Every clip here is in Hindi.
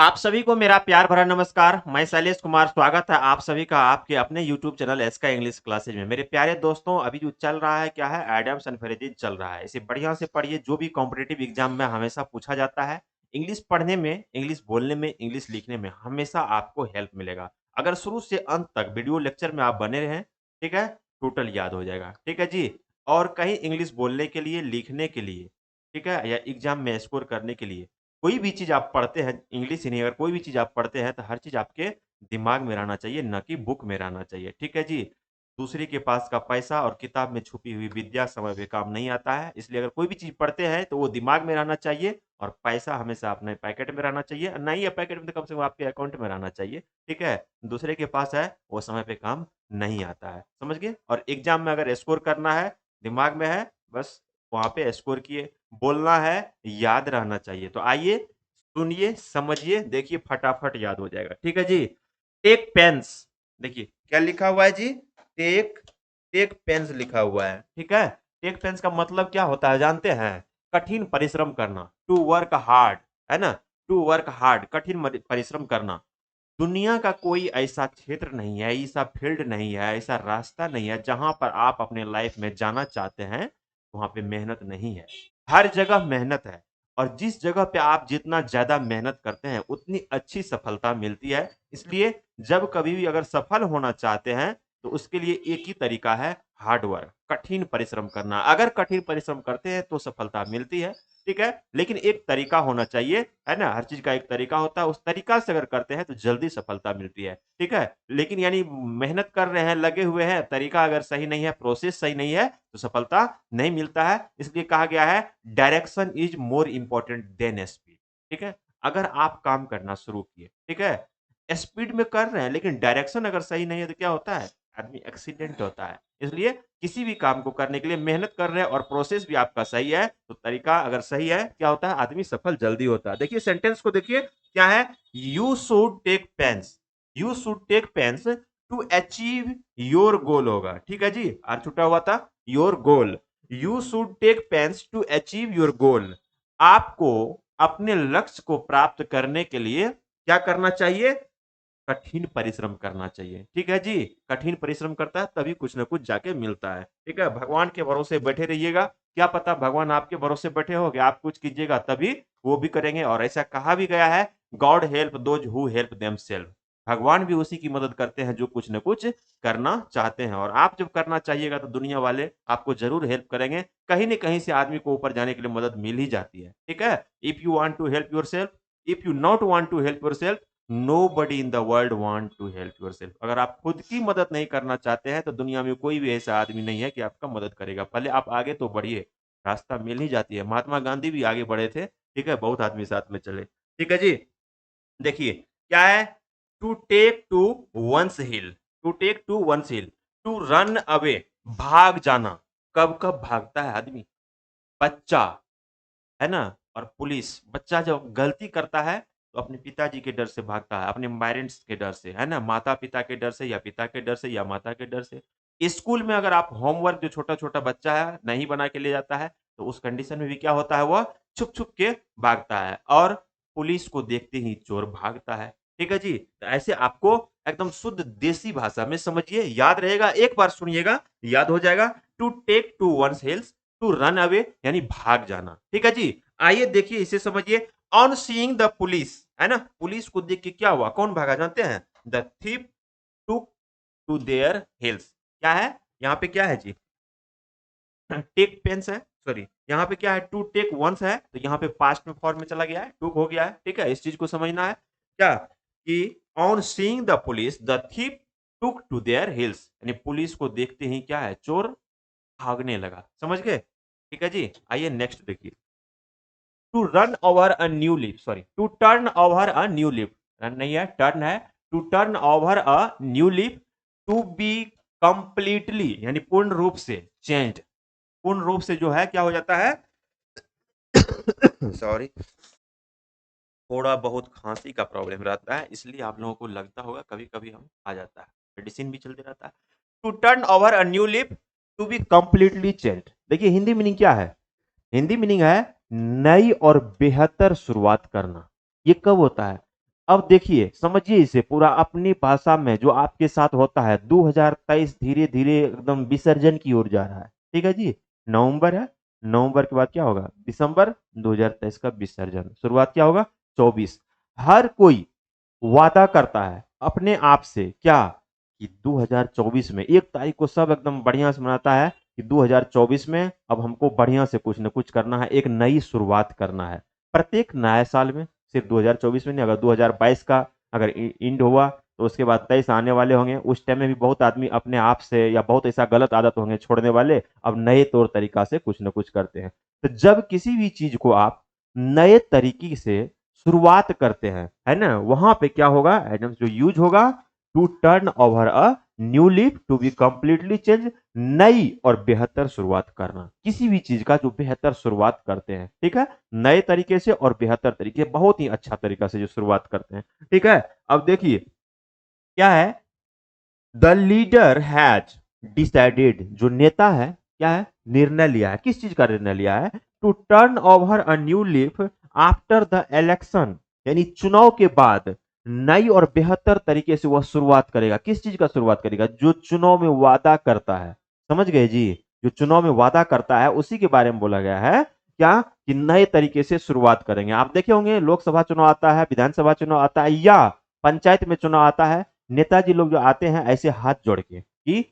आप सभी को मेरा प्यार भरा नमस्कार। मैं शैलेश कुमार, स्वागत है आप सभी का आपके अपने यूट्यूब चैनल एसका इंग्लिश क्लासेज में। मेरे प्यारे दोस्तों, अभी जो चल रहा है क्या है, एडम्स एंड फेरेजेस चल रहा है। इसे बढ़िया से पढ़िए, जो भी कॉम्पिटिटिव एग्जाम में हमेशा पूछा जाता है। इंग्लिश पढ़ने में, इंग्लिश बोलने में, इंग्लिश लिखने में हमेशा आपको हेल्प मिलेगा। अगर शुरू से अंत तक वीडियो लेक्चर में आप बने रहें, ठीक है, टोटल याद हो जाएगा। ठीक है जी। और कहीं इंग्लिश बोलने के लिए, लिखने के लिए, ठीक है, या एग्जाम में स्कोर करने के लिए कोई भी चीज़ आप पढ़ते हैं, इंग्लिश ही नहीं, अगर कोई भी चीज़ आप पढ़ते हैं तो हर चीज़ आपके दिमाग में रहना चाहिए, ना कि बुक में रहना चाहिए। ठीक है जी। दूसरे के पास का पैसा और किताब में छुपी हुई विद्या समय पे काम नहीं आता है। इसलिए अगर कोई भी चीज़ पढ़ते हैं तो वो दिमाग में रहना चाहिए, और पैसा हमेशा अपने पैकेट में रहना चाहिए। नहीं है पैकेट में तो कम से कम आपके अकाउंट में रहना चाहिए। ठीक है। दूसरे के पास है, वो समय पे काम नहीं आता है। समझ गए? और एग्जाम में अगर स्कोर करना है, दिमाग में है, बस वहाँ पे स्कोर किए। बोलना है, याद रहना चाहिए। तो आइए, सुनिए, समझिए, देखिए, फटाफट याद हो जाएगा। ठीक है जी। टेक पेन्स, देखिए क्या लिखा हुआ है जी। टेक टेक पेन्स लिखा हुआ है। ठीक है। टेक पेन्स का मतलब क्या होता है जानते हैं? कठिन परिश्रम करना, टू वर्क हार्ड, है ना। टू वर्क हार्ड, कठिन परिश्रम करना। दुनिया का कोई ऐसा क्षेत्र नहीं है, ऐसा फील्ड नहीं है, ऐसा रास्ता नहीं है जहां पर आप अपने लाइफ में जाना चाहते हैं, वहां पे मेहनत नहीं है। हर जगह मेहनत है। और जिस जगह पे आप जितना ज्यादा मेहनत करते हैं, उतनी अच्छी सफलता मिलती है। इसलिए जब कभी भी अगर सफल होना चाहते हैं, तो उसके लिए एक ही तरीका है, हार्ड वर्क, कठिन परिश्रम करना। अगर कठिन परिश्रम करते हैं तो सफलता मिलती है। ठीक है। लेकिन एक तरीका होना चाहिए, है ना। हर चीज का एक तरीका होता है, उस तरीका से अगर करते हैं तो जल्दी सफलता मिलती है। ठीक है। लेकिन यानी मेहनत कर रहे हैं, लगे हुए हैं, तरीका अगर सही नहीं है, प्रोसेस सही नहीं है, तो सफलता नहीं मिलता है। इसलिए कहा गया है, direction is more important than speed. ठीक है। अगर आप काम करना शुरू किए, ठीक है, स्पीड में कर रहे हैं, लेकिन डायरेक्शन अगर सही नहीं है तो क्या होता है, आदमी एक्सीडेंट होता है। इसलिए किसी भी काम को करने के लिए मेहनत कर रहे हैं और प्रोसेस भी आपका सही है, तो तरीका अगर सही है, क्या होता है, आदमी सफल जल्दी होता है। देखिए सेंटेंस को देखिए, क्या है, you should take pains, you should take pains to achieve your goal होगा। ठीक है जी। आर छुटा हुआ था, your goal. You should take pains to achieve your goal. आपको अपने लक्ष्य को प्राप्त करने के लिए क्या करना चाहिए, कठिन परिश्रम करना चाहिए। ठीक है जी। कठिन परिश्रम करता है तभी कुछ ना कुछ जाके मिलता है। ठीक है। भगवान के भरोसे बैठे रहिएगा, क्या पता भगवान आपके भरोसे बैठे होगे, आप कुछ कीजिएगा तभी वो भी करेंगे। और ऐसा कहा भी गया है, God help those who help themselves. भगवान भी उसी की मदद करते हैं जो कुछ न कुछ करना चाहते हैं। और आप जब करना चाहिएगा तो दुनिया वाले आपको जरूर हेल्प करेंगे। कहीं न कहीं से आदमी को ऊपर जाने के लिए मदद मिल ही जाती है। ठीक है। If you want to help yourself, if you not want to help yourself, nobody in the world want to help yourself. अगर आप खुद की मदद नहीं करना चाहते हैं तो दुनिया में कोई भी ऐसा आदमी नहीं है कि आपका मदद करेगा। पहले आप आगे तो बढ़िए, रास्ता मिल ही जाती है। महात्मा गांधी भी आगे बढ़े थे। ठीक है। बहुत आदमी साथ में चले। ठीक है जी। देखिए क्या है, to take to one's heel, to take to one's heel, to run away, भाग जाना। कब कब भागता है आदमी, बच्चा, है ना। और पुलिस, बच्चा जब गलती करता है तो अपने पिताजी के डर से भागता है, अपने पेरेंट्स के डर से, है ना, माता पिता के डर से, या पिता के डर से, या माता के डर से। स्कूल में अगर आप होमवर्क, जो छोटा छोटा बच्चा है नहीं बना के ले जाता है, तो उस कंडीशन में भी क्या होता है, वह छुप छुप के भागता है। और पुलिस को देखते ही चोर भागता है। ठीक है जी। तो ऐसे आपको एकदम शुद्ध देसी भाषा में समझिए, याद रहेगा, एक बार सुनिएगा, याद हो जाएगा। To take to one's heels, to run away यानी भाग जाना। ठीक है जी। आइए देखिए, इसे समझिए। ऑन सीइंग द पुलिस, है ना, पुलिस को देख के क्या हुआ, कौन भागा जानते हैं, the thief took to their heels. क्या है, यहाँ पे क्या है जी, टेक पेन्स है, सॉरी, यहाँ पे क्या है, टू टेक वंस है, तो यहाँ पे पास्ट में फॉर्म में चला गया है, टुक हो गया है। ठीक है। इस चीज को समझना है क्या, कि on seeing the police the thief took to their heels, यानी पुलिस को देखते ही क्या है, चोर भागने लगा। समझ गए। ठीक है जी। आइए नेक्स्ट देखिए, to run over a new leaf, sorry, to turn over a new leaf, run नहीं है, टर्न है। To turn over a new leaf, to be completely यानी पूर्ण रूप से चेंज, पूर्ण रूप से जो है क्या हो जाता है, सॉरी, थोड़ा बहुत खांसी का प्रॉब्लम रहता है, इसलिए आप लोगों को लगता होगा कभी कभी हम आ जाता है, मेडिसिन भी चलते रहता है। To turn over a new leaf, to be completely change. देखिए हिंदी मीनिंग क्या है, हिंदी मीनिंग है नई और बेहतर शुरुआत करना। ये कब होता है, अब देखिए, समझिए इसे पूरा अपनी भाषा में जो आपके साथ होता है। 2023 धीरे धीरे एकदम विसर्जन की ओर जा रहा है। ठीक है जी। नवंबर है, नवंबर के बाद क्या होगा? दिसंबर। 2023 का विसर्जन, शुरुआत क्या होगा? 24। हर कोई वादा करता है अपने आप से, क्या कि 2024 में 1 तारीख को सब एकदम बढ़िया से मनाता है कि 2024 में अब हमको बढ़िया से कुछ न कुछ करना है, एक नई शुरुआत करना है। प्रत्येक नए साल में, सिर्फ 2024 में नहीं, अगर 2022 का अगर इंड हुआ तो उसके बाद 23 आने वाले होंगे, उस टाइम में भी बहुत आदमी अपने आप से या बहुत ऐसा गलत आदत होंगे छोड़ने वाले, अब नए तौर तरीका से कुछ न कुछ करते हैं। तो जब किसी भी चीज को आप नए तरीके से शुरुआत करते हैं, है ना, वहां पे क्या होगा? एडम्स जो यूज होगा, to turn over a new leaf, to be completely change, नई और बेहतर शुरुआत करना। किसी भी चीज का जो बेहतर शुरुआत करते हैं, ठीक है, नए तरीके से और बेहतर तरीके, बहुत ही अच्छा तरीका से जो शुरुआत करते हैं। ठीक है। अब देखिए क्या है, द लीडर हैज डिसाइडेड, जो नेता है क्या है? निर्णय लिया है। किस चीज का निर्णय लिया है? To turn over a new leaf after the election, यानी चुनाव के बाद नई और बेहतर तरीके से वह शुरुआत करेगा। किस चीज का शुरुआत करेगा? जो चुनाव में वादा करता है। समझ गए जी? जो चुनाव में वादा करता है उसी के बारे में बोला गया है, क्या कि नए तरीके से शुरुआत करेंगे। आप देखे होंगे लोकसभा चुनाव आता है, विधानसभा चुनाव आता है, या पंचायत में चुनाव आता है, नेताजी लोग जो आते हैं ऐसे हाथ जोड़ के कि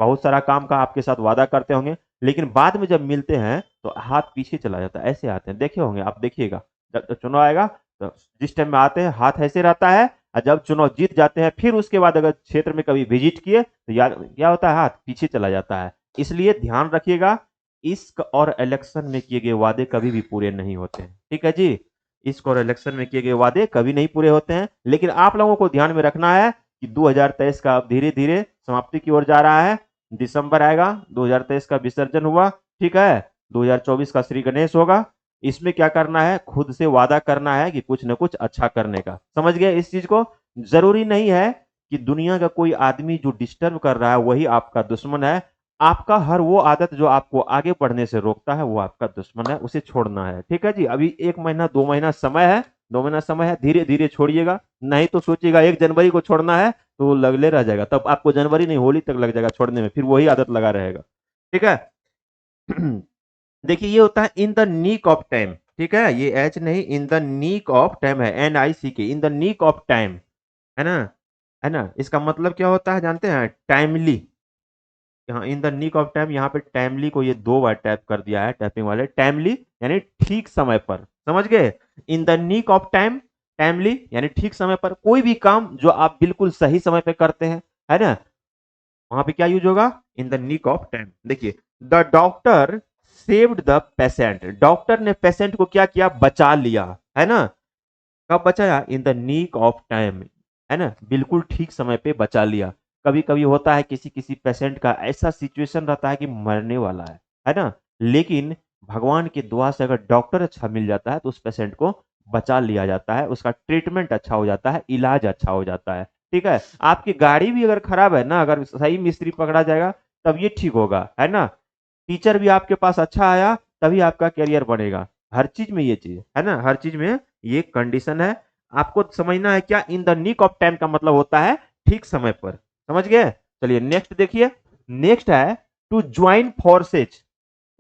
बहुत सारा काम का आपके साथ वादा करते होंगे, लेकिन बाद में जब मिलते हैं तो हाथ पीछे चला जाता है, ऐसे आते हैं। देखे होंगे, आप देखिएगा, जब चुनाव आएगा तो जिस टाइम में आते हैं हाथ ऐसे रहता है, और जब चुनाव जीत जाते हैं फिर उसके बाद अगर क्षेत्र में कभी विजिट किए तो याद क्या होता है? हाथ पीछे चला जाता है। इसलिए ध्यान रखिएगा, इस और इलेक्शन में किए गए वादे कभी भी पूरे नहीं होते हैं। ठीक है जी। इस और इलेक्शन में किए गए वादे कभी नहीं पूरे होते हैं, लेकिन आप लोगों को ध्यान में रखना है कि 2023 का अब धीरे धीरे समाप्ति की ओर जा रहा है। दिसंबर आएगा, 2023 का विसर्जन हुआ, ठीक है, 2024 का श्री गणेश होगा। इसमें क्या करना है? खुद से वादा करना है कि कुछ न कुछ अच्छा करने का। समझ गए इस चीज को? जरूरी नहीं है कि दुनिया का कोई आदमी जो डिस्टर्ब कर रहा है वही आपका दुश्मन है। आपका हर वो आदत जो आपको आगे बढ़ने से रोकता है वो आपका दुश्मन है, उसे छोड़ना है। ठीक है जी। अभी 1 महीना 2 महीना समय है, 2 महीना समय है, धीरे धीरे छोड़िएगा। नहीं तो सोचिएगा 1 जनवरी को छोड़ना है तो लगले रह जाएगा, तब आपको जनवरी नहीं होली तक लग जाएगा छोड़ने में, फिर वही आदत लगा रहेगा। ठीक है। देखिए ये होता है इन द नीक ऑफ टाइम। ठीक है, ये एच नहीं, इन द नीक ऑफ टाइम है, NICK, in the nick of time, है ना? है ना? इसका मतलब क्या होता है जानते हैं? टाइमली। यहाँ in the nick of time, यहाँ पे टाइमली को ये 2 बार टैप कर दिया है टैपिंग वाले। टाइमली यानी ठीक समय पर। समझ गए? In the nick of time, timely यानी ठीक समय पर, कोई भी काम जो आप बिल्कुल सही समय पे करते हैं, है ना, वहां पे क्या यूज होगा? In the nick of time. देखिए, the doctor saved the patient, doctor ने पेशेंट को क्या किया? बचा लिया, है ना? कब बचाया? In the nick of time, है ना, बिल्कुल ठीक समय पे बचा लिया। कभी कभी होता है किसी किसी पेशेंट का ऐसा सिचुएशन रहता है कि मरने वाला है ना, लेकिन भगवान की दुआ से अगर डॉक्टर अच्छा मिल जाता है तो उस पेशेंट को बचा लिया जाता है, उसका ट्रीटमेंट अच्छा हो जाता है, इलाज अच्छा हो जाता है। ठीक है। आपकी गाड़ी भी अगर खराब है ना, अगर सही मिस्त्री पकड़ा जाएगा तब ये ठीक होगा, है ना। टीचर भी आपके पास अच्छा आया तभी आपका करियर बनेगा। हर चीज में ये चीज है ना, हर चीज में ये कंडीशन है। आपको समझना है क्या? In the nick of time का मतलब होता है ठीक समय पर। समझ गए? चलिए नेक्स्ट देखिए। नेक्स्ट है to join forces,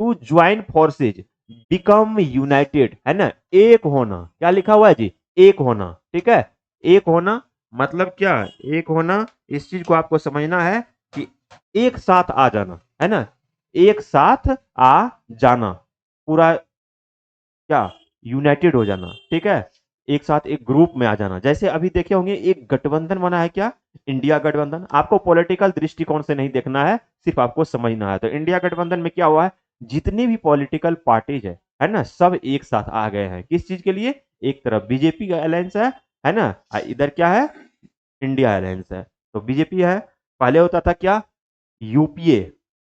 to join forces, become united, है ना, एक होना। क्या लिखा हुआ है जी? एक होना। ठीक है। एक होना मतलब क्या? एक होना, इस चीज को आपको समझना है कि एक साथ आ जाना, है ना, एक साथ आ जाना, पूरा क्या? यूनाइटेड हो जाना। ठीक है। एक साथ एक ग्रुप में आ जाना। जैसे अभी देखे होंगे एक गठबंधन बना है, क्या? इंडिया गठबंधन। आपको पॉलिटिकल दृष्टिकोण से नहीं देखना है, सिर्फ आपको समझना है। तो इंडिया गठबंधन में क्या हुआ है? जितनी भी पॉलिटिकल पार्टीज है ना, सब एक साथ आ गए हैं। किस चीज के लिए? एक तरफ बीजेपी का अलायंस है ना, इधर क्या है? इंडिया अलायंस है। तो बीजेपी है, पहले होता था क्या? यूपीए।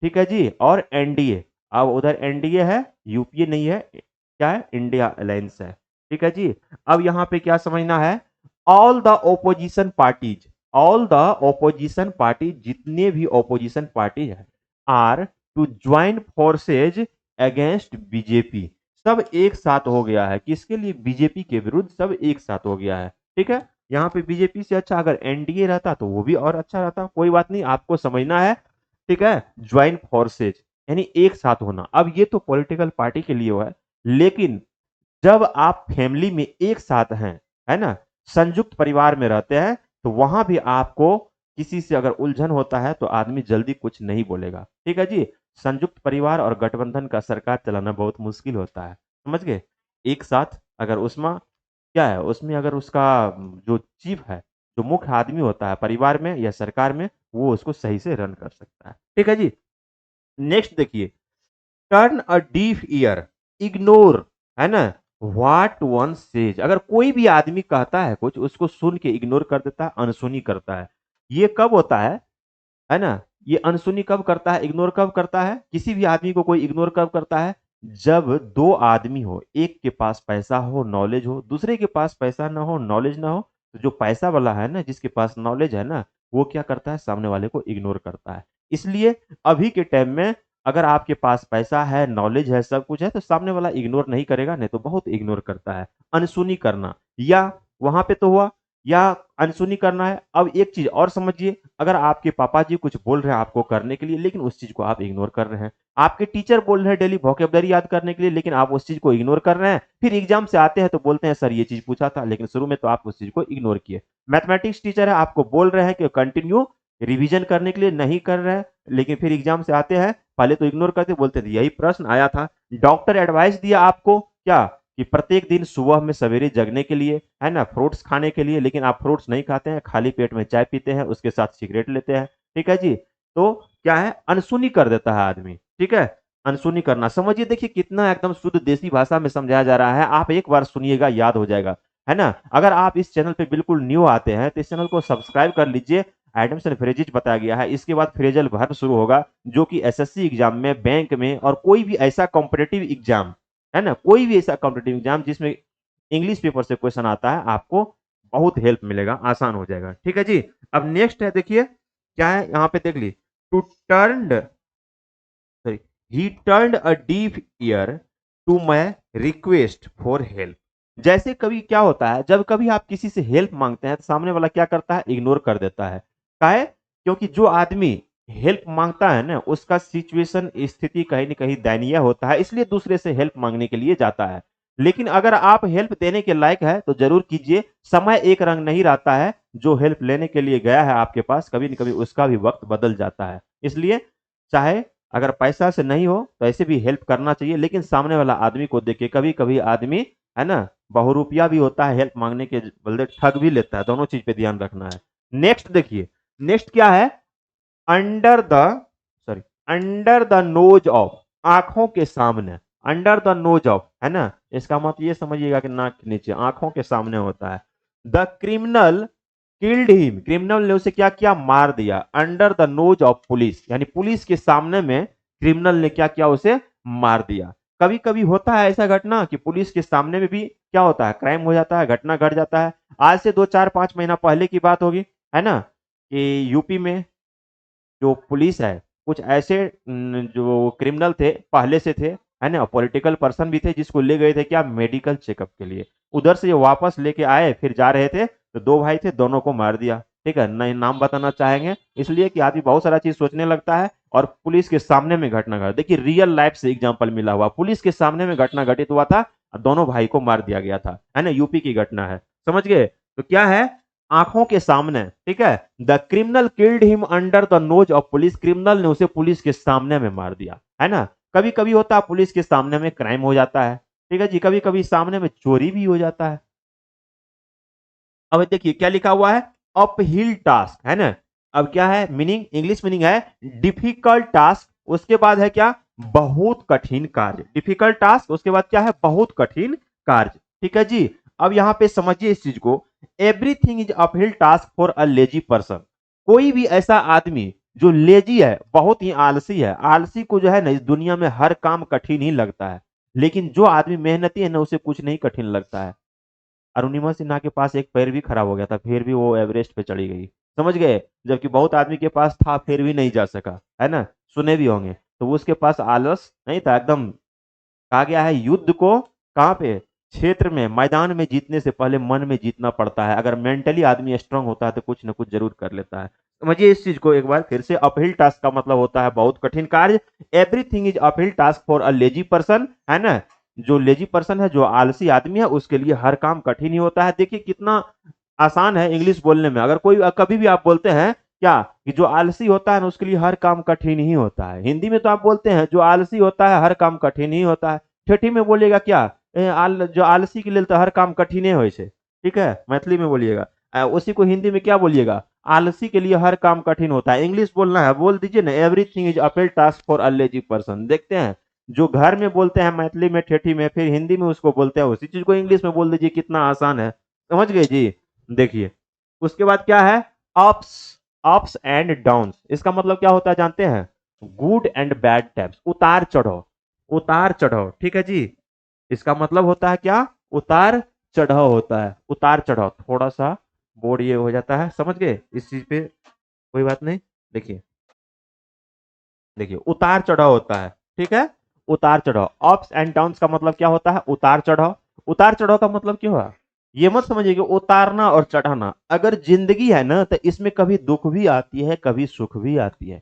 ठीक है जी, और एनडीए। अब उधर एनडीए है, यूपीए नहीं है, क्या है? इंडिया अलायंस है। ठीक है जी। अब यहां पे क्या समझना है? All the opposition parties, all the opposition party, जितने भी ओपोजिशन पार्टी है, are to join forces against BJP, सब एक साथ हो गया है। किसके लिए? बीजेपी के विरुद्ध सब एक साथ हो गया है। ठीक है। यहाँ पे बीजेपी से अच्छा अगर एनडीए रहता तो वो भी और अच्छा रहता। कोई बात नहीं, आपको समझना है, ठीक है। ज्वाइंट फोर्सेज यानी एक साथ होना। अब ये तो पॉलिटिकल पार्टी के लिए हुआ है, लेकिन जब आप फैमिली में एक साथ हैं, है ना, संयुक्त परिवार में रहते हैं, तो वहां भी आपको किसी से अगर उलझन होता है तो आदमी जल्दी कुछ नहीं बोलेगा, ठीक है जी। संयुक्त परिवार और गठबंधन का सरकार चलाना बहुत मुश्किल होता है, समझ गए। एक साथ अगर उसमें क्या है, उसमें अगर उसका जो चीफ है, जो मुख्य आदमी होता है परिवार में या सरकार में, वो उसको सही से रन कर सकता है, ठीक है जी। नेक्स्ट देखिए, turn a deaf year, ignore, है ना, व्हाट वन सेज। अगर कोई भी आदमी कहता है कुछ, उसको सुन के इग्नोर कर देता है, अनसुनी करता है। ये कब होता है ना, ये अनसुनी कब करता है, इग्नोर कब करता है, किसी भी आदमी को कोई इग्नोर कब करता है, जब दो आदमी हो, एक के पास पैसा हो, नॉलेज हो, दूसरे के पास पैसा ना हो, नॉलेज ना हो, तो जो पैसा वाला है ना, जिसके पास नॉलेज है ना, वो क्या करता है, सामने वाले को इग्नोर करता है। इसलिए अभी के टाइम में अगर आपके पास पैसा है, नॉलेज है, सब कुछ है, तो सामने वाला इग्नोर नहीं करेगा, नहीं तो बहुत इग्नोर करता है। अनसुनी करना, या वहां पे तो हुआ, या अनसुनी करना है। अब एक चीज और समझिए, अगर आपके पापा जी कुछ बोल रहे हैं आपको करने के लिए, लेकिन उस चीज को आप इग्नोर कर रहे हैं। आपके टीचर बोल रहे हैं डेली वोकेबलरी याद करने के लिए, लेकिन आप उस चीज को इग्नोर कर रहे हैं। फिर एग्जाम से आते हैं तो बोलते हैं सर ये चीज पूछा था, लेकिन शुरू में तो आप उस चीज को इग्नोर किए। मैथमेटिक्स टीचर है, आपको बोल रहे हैं कि कंटिन्यू रिवीजन करने के लिए, नहीं कर रहे हैं, लेकिन फिर एग्जाम से आते हैं, पहले तो इग्नोर करते, बोलते थे यही प्रश्न आया था। डॉक्टर एडवाइस दिया आपको क्या, कि प्रत्येक दिन सुबह में सवेरे जगने के लिए, है ना, फ्रूट्स खाने के लिए, लेकिन आप फ्रूट्स नहीं खाते हैं, खाली पेट में चाय पीते हैं, उसके साथ सिगरेट लेते हैं, ठीक है जी। तो क्या है, अनसुनी कर देता है आदमी, ठीक है। अनसुनी करना समझिए, देखिए कितना एकदम शुद्ध देसी भाषा में समझाया जा रहा है, आप एक बार सुनिएगा याद हो जाएगा, है ना। अगर आप इस चैनल पे बिल्कुल न्यू आते हैं तो इस चैनल को सब्सक्राइब कर लीजिए। एडम्स एंड फ्रेजेज बताया गया है, इसके बाद फ्रेजल वर्ब शुरू होगा, जो कि एसएससी एग्जाम में, बैंक में, और कोई भी ऐसा कॉम्पिटेटिव एग्जाम, है ना, कोई भी ऐसा कॉम्पिटेटिव एग्जाम जिसमें इंग्लिश पेपर से क्वेश्चन आता है, आपको बहुत हेल्प मिलेगा, आसान हो जाएगा, ठीक है जी। अब नेक्स्ट है, देखिए क्या है यहाँ पे, देख ली, to turn, sorry, he turned a deaf ear to my request for help. जैसे कभी क्या होता है, जब कभी आप किसी से हेल्प मांगते हैं तो सामने वाला क्या करता है, इग्नोर कर देता है। काहे, क्योंकि जो आदमी हेल्प मांगता है ना, उसका सिचुएशन, स्थिति कहीं ना कहीं दयनीय होता है, इसलिए दूसरे से हेल्प मांगने के लिए जाता है। लेकिन अगर आप हेल्प देने के लायक है तो जरूर कीजिए। समय एक रंग नहीं रहता है, जो हेल्प लेने के लिए गया है आपके पास, कभी न कभी उसका भी वक्त बदल जाता है। इसलिए चाहे अगर पैसा से नहीं हो तो ऐसे भी हेल्प करना चाहिए, लेकिन सामने वाला आदमी को देख के, कभी कभी आदमी, है ना, बहुरूपिया भी होता है, हेल्प मांगने के बदले ठग भी लेता है, दोनों चीज पे ध्यान रखना है। नेक्स्ट देखिए, नेक्स्ट क्या है, under the, sorry, under the nose of, आंखों के सामने, अंडर द नोज ऑफ, है ना, इसका मतलब ये समझिएगा कि नाक के नीचे, आंखों के सामने होता है। The criminal killed him, criminal ने उसे क्या किया, मार दिया, under the nose of police, यानी पुलिस के सामने में क्रिमिनल ने क्या किया, उसे मार दिया। कभी कभी होता है ऐसा घटना कि पुलिस के सामने में भी क्या होता है, क्राइम हो जाता है, घटना घट जाता है। आज से 2 4 5 महीना पहले की बात होगी, है ना, कि यूपी में जो पुलिस है, कुछ ऐसे जो क्रिमिनल थे, पहले से थे, है ना, पॉलिटिकल पर्सन भी थे, जिसको ले गए थे क्या, मेडिकल चेकअप के लिए। उधर से ये वापस लेके आए, फिर जा रहे थे तो दो भाई थे, दोनों को मार दिया, ठीक है। नहीं नाम बताना चाहेंगे, इसलिए कि आदमी बहुत सारा चीज सोचने लगता है, और पुलिस के सामने में घटना घटा, देखिए रियल लाइफ से एग्जाम्पल मिला हुआ, पुलिस के सामने में घटना घटित हुआ था, दोनों भाई को मार दिया गया था, है ना, यूपी की घटना है, समझ गए। तो क्या है, आंखों के सामने, ठीक है। The criminal killed him under the nose of police, criminal ने उसे पुलिस के सामने में मार दिया, है ना। कभी कभी होता है पुलिस के सामने में क्राइम हो जाता है, ठीक है जी, कभी कभी सामने में चोरी भी हो जाता है। अब देखिए क्या लिखा हुआ है, अपहिल टास्क, है ना। अब क्या है मीनिंग, इंग्लिश मीनिंग है डिफिकल्ट टास्क, उसके बाद है क्या, बहुत कठिन कार्य, डिफिकल्ट टास्क, उसके बाद क्या है, बहुत कठिन कार्य, ठीक है जी। अब यहां पे समझिए इस चीज को, everything is uphill task for a lazy person. कोई भी ऐसा आदमी जो लेजी है, बहुत ही आलसी है, आलसी को जो है ना, इस दुनिया में हर काम कठिन ही लगता है, लेकिन जो आदमी मेहनती है ना, उसे कुछ नहीं कठिन लगता है। अरुणिमा सिन्हा के पास एक पैर भी खराब हो गया था, फिर भी वो एवरेस्ट पे चढ़ी गई, समझ गए। जबकि बहुत आदमी के पास था, फिर भी नहीं जा सका, है ना, सुने भी होंगे। तो उसके पास आलस नहीं था, एकदम कहा गया है युद्ध को कहाँ पे, क्षेत्र में, मैदान में जीतने से पहले मन में जीतना पड़ता है। अगर मेंटली आदमी स्ट्रांग होता है तो कुछ ना कुछ जरूर कर लेता है। समझिए इस चीज को एक बार फिर से। अपहिल टास्क का मतलब होता है बहुत कठिन कार्य। Everything is uphill task for a lazy person, है ना। जो लेजी पर्सन है, जो आलसी आदमी है, उसके लिए हर काम कठिन ही होता है। देखिए कितना आसान है इंग्लिश बोलने में। अगर कोई कभी भी आप बोलते हैं क्या कि जो आलसी होता है ना उसके लिए हर काम कठिन ही होता है, हिंदी में तो आप बोलते हैं जो आलसी होता है हर काम कठिन ही होता है। ठेठी में बोलिएगा क्या, जो आलसी के लिए तो हर काम कठिने होय छे। ठीक है, मैथिली में बोलिएगा। उसी को हिंदी में क्या बोलिएगा, आलसी के लिए हर काम कठिन होता है। इंग्लिश बोलना है, बोल दीजिए ना, everything is uphill task for a lazy person. देखते हैं जो घर में बोलते हैं मैथिली में ठेठी में, फिर हिंदी में उसको बोलते हैं, उसी चीज को इंग्लिश में बोल दीजिए, कितना आसान है। समझ गए जी। देखिए उसके बाद क्या है, अप्स, अप्स एंड डाउन्स। इसका मतलब क्या होता है जानते हैं, गुड एंड बैड टाइम्स, उतार चढ़ाव, उतार चढ़ाव। ठीक है जी। इसका मतलब होता है क्या, उतार चढ़ाव होता है, उतार चढ़ाव। थोड़ा सा बोर्ड ये हो जाता है, समझ गए इस चीज पे, कोई बात नहीं। देखिए, देखिए उतार चढ़ाव होता है। ठीक है, उतार चढ़ाव। अप्स एंड डाउन्स का मतलब क्या होता है, उतार चढ़ाव। उतार चढ़ाव का मतलब क्या हुआ, ये मत समझिए कि उतारना और चढ़ाना। अगर जिंदगी है ना तो इसमें कभी दुख भी आती है, कभी सुख भी आती है।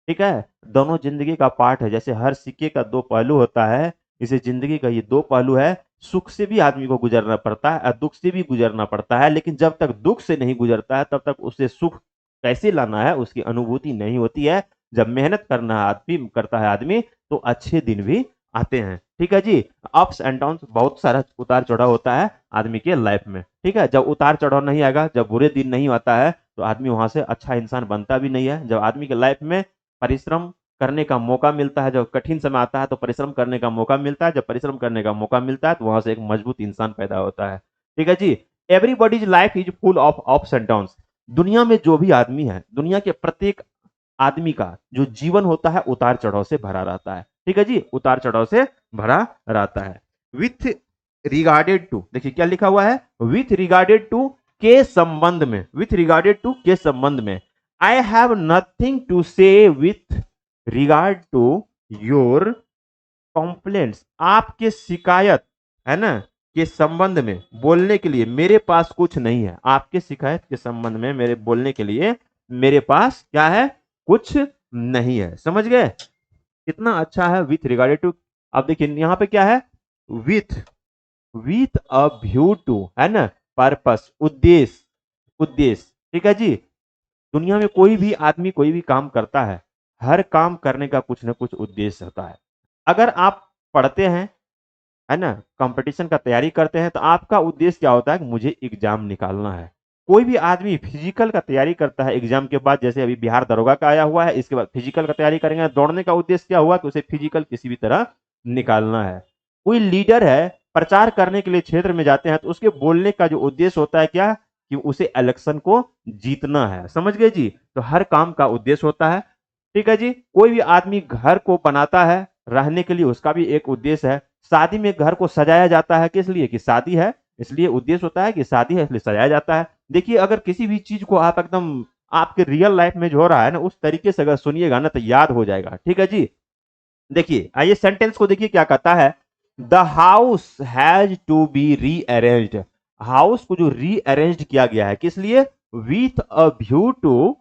ठीक है, दोनों जिंदगी का पार्ट है। जैसे हर सिक्के का दो पहलू होता है, इसे जिंदगी का ये दो पहलू है। सुख से भी आदमी को गुजरना पड़ता है और दुख से भी गुजरना पड़ता है, लेकिन जब तक दुख से नहीं गुजरता है तब तक उसे सुख कैसे लाना है उसकी अनुभूति नहीं होती है। जब मेहनत करना आदमी करता है आदमी, तो अच्छे दिन भी आते हैं। ठीक है जी। अप्स एंड डाउन, बहुत सारा उतार चढ़ाव होता है आदमी के लाइफ में। ठीक है, जब उतार चढ़ाव नहीं आएगा, जब बुरे दिन नहीं आता है, तो आदमी वहां से अच्छा इंसान बनता भी नहीं है। जब आदमी के लाइफ में परिश्रम करने का मौका मिलता है, जब कठिन समय आता है तो परिश्रम करने का मौका मिलता है, जब परिश्रम करने का मौका मिलता है तो वहां से एक मजबूत इंसान पैदा होता है। ठीक है जी। Everybody's life is full of ups and down. दुनिया में जो भी आदमी है, दुनिया के प्रत्येक आदमी का जो जीवन होता है उतार चढ़ाव से भरा रहता है। ठीक है जी, उतार चढ़ाव से भरा रहता है। विथ रिगार्डेड टू, देखिए क्या लिखा हुआ है, विथ रिगार्डेड टू, के संबंध में, विथ रिगार्डेड टू के संबंध में। I have nothing to say with regard to your complaints. आपके शिकायत, है ना, के संबंध में बोलने के लिए मेरे पास कुछ नहीं है। आपके शिकायत के संबंध में मेरे बोलने के लिए मेरे पास क्या है, कुछ नहीं है। समझ गए कितना अच्छा है विथ रिगार्डेड टू। अब देखिए यहाँ पे क्या है, with, with a view to, है ना, पर्पस, उद्देश्य, उद्देश्य। ठीक है जी। दुनिया में कोई भी आदमी कोई भी काम करता है, हर काम करने का कुछ ना कुछ उद्देश्य होता है। अगर आप पढ़ते हैं, है ना, कंपटीशन का तैयारी करते हैं, तो आपका उद्देश्य क्या होता है कि मुझे एग्जाम निकालना है। कोई भी आदमी फिजिकल का तैयारी करता है एग्जाम के बाद, जैसे अभी बिहार दरोगा का आया हुआ है, इसके बाद फिजिकल का तैयारी करेंगे। दौड़ने का उद्देश्य क्या हुआ कि उसे फिजिकल किसी भी तरह निकालना है। कोई लीडर है, प्रचार करने के लिए क्षेत्र में जाते हैं, तो उसके बोलने का जो उद्देश्य होता है क्या, कि उसे इलेक्शन को जीतना है। समझ गए जी। तो हर काम का उद्देश्य होता है। ठीक है जी। कोई भी आदमी घर को बनाता है रहने के लिए, उसका भी एक उद्देश्य है। शादी में घर को सजाया जाता है, किस लिए, कि शादी है, इसलिए उद्देश्य होता है कि शादी है इसलिए सजाया जाता है। देखिए अगर किसी भी चीज को आप एकदम आपके रियल लाइफ में जो हो रहा है ना उस तरीके से अगर सुनिएगा ना तो याद हो जाएगा। ठीक है जी। देखिए आइए सेंटेंस को देखिए क्या कहता है, the house has to be rearranged. House को जो रीअरेंज किया गया है, किस लिए, with a view to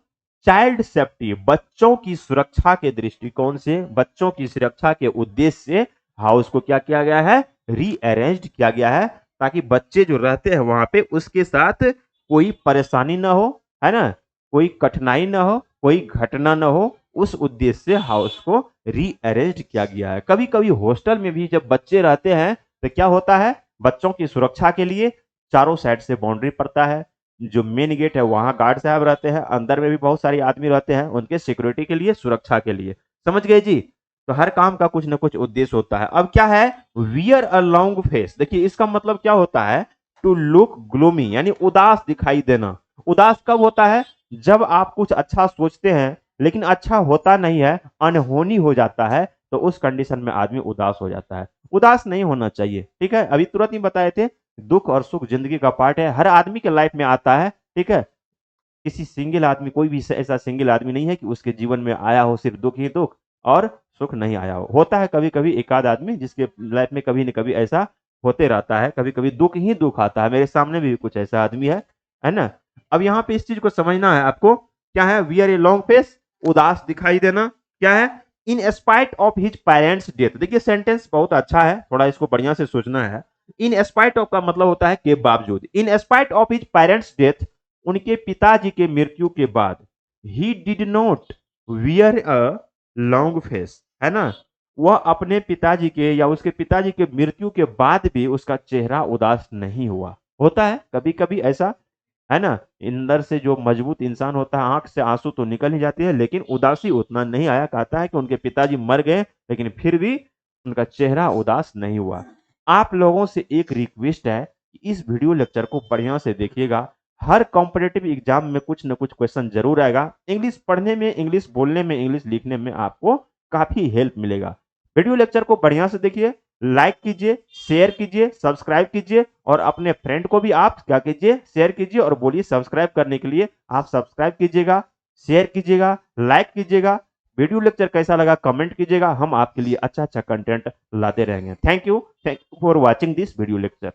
child safety, बच्चों की सुरक्षा के दृष्टिकोण से, बच्चों की सुरक्षा के उद्देश्य से हाउस को क्या किया गया है, रीअरेंज किया गया है, ताकि बच्चे जो रहते हैं वहां पे उसके साथ कोई परेशानी ना हो, है ना, कोई कठिनाई ना हो, कोई घटना ना हो। उस उद्देश्य से हाउस को रीअरेंज किया गया है। कभी कभी हॉस्टल में भी जब बच्चे रहते हैं तो क्या होता है, बच्चों की सुरक्षा के लिए चारों साइड से बाउंड्री पड़ता है। जो मेन गेट है वहां गार्ड साहब रहते हैं, अंदर में भी बहुत सारे आदमी रहते हैं, उनके सिक्योरिटी के लिए, सुरक्षा के लिए। समझ गए जी। तो हर काम का कुछ ना कुछ उद्देश्य होता है। अब क्या है, वियर अ लॉन्ग फेस। देखिए इसका मतलब क्या होता है, टू लुक ग्लूमी, यानी उदास दिखाई देना। उदास कब होता है, जब आप कुछ अच्छा सोचते हैं लेकिन अच्छा होता नहीं है, अनहोनी हो जाता है, तो उस कंडीशन में आदमी उदास हो जाता है। उदास नहीं होना चाहिए। ठीक है, अभी तुरंत ही बताए थे, दुख और सुख जिंदगी का पार्ट है, हर आदमी के लाइफ में आता है। ठीक है, किसी सिंगल आदमी, कोई भी ऐसा सिंगल आदमी नहीं है कि उसके जीवन में आया हो सिर्फ दुख ही दुख और सुख नहीं आया हो। होता है कभी कभी एक आध आदमी जिसके लाइफ में कभी न कभी ऐसा होते रहता है, कभी कभी दुख ही दुख आता है। मेरे सामने भी कुछ ऐसा आदमी है ना। अब यहाँ पे इस चीज को समझना है आपको, क्या है, वियर ए लॉन्ग फेस, उदास दिखाई देना, क्या है, in spite of his parents death. देखिए सेंटेंस बहुत अच्छा है, थोड़ा इसको बढ़िया से सोचना है। इन स्पाइट ऑफ का मतलब होता है के बावजूद, in spite of his parents death, उनके पिताजी के मृत्यु के बाद, he did not wear a long face, है ना, वह अपने पिताजी के या उसके पिताजी के मृत्यु के बाद भी उसका चेहरा उदास नहीं हुआ। होता है कभी कभी ऐसा, है ना, अंदर से जो मजबूत इंसान होता है, आंख से आंसू तो निकल ही जाती है, लेकिन उदासी उतना नहीं आया। कहता है कि उनके पिताजी मर गए लेकिन फिर भी उनका चेहरा उदास नहीं हुआ। आप लोगों से एक रिक्वेस्ट है कि इस वीडियो लेक्चर को बढ़िया से देखिएगा। हर कॉम्पिटेटिव एग्जाम में कुछ न कुछ क्वेश्चन जरूर आएगा। इंग्लिश पढ़ने में, इंग्लिश बोलने में, इंग्लिश लिखने में आपको काफी हेल्प मिलेगा। वीडियो लेक्चर को बढ़िया से देखिए, लाइक कीजिए, शेयर कीजिए, सब्सक्राइब कीजिए, और अपने फ्रेंड को भी आप क्या कीजिए, शेयर कीजिए और बोलिए सब्सक्राइब करने के लिए। आप सब्सक्राइब कीजिएगा, शेयर कीजिएगा, लाइक कीजिएगा। वीडियो लेक्चर कैसा लगा कमेंट कीजिएगा, हम आपके लिए अच्छा अच्छा कंटेंट लाते रहेंगे। Thank you for watching this video lecture.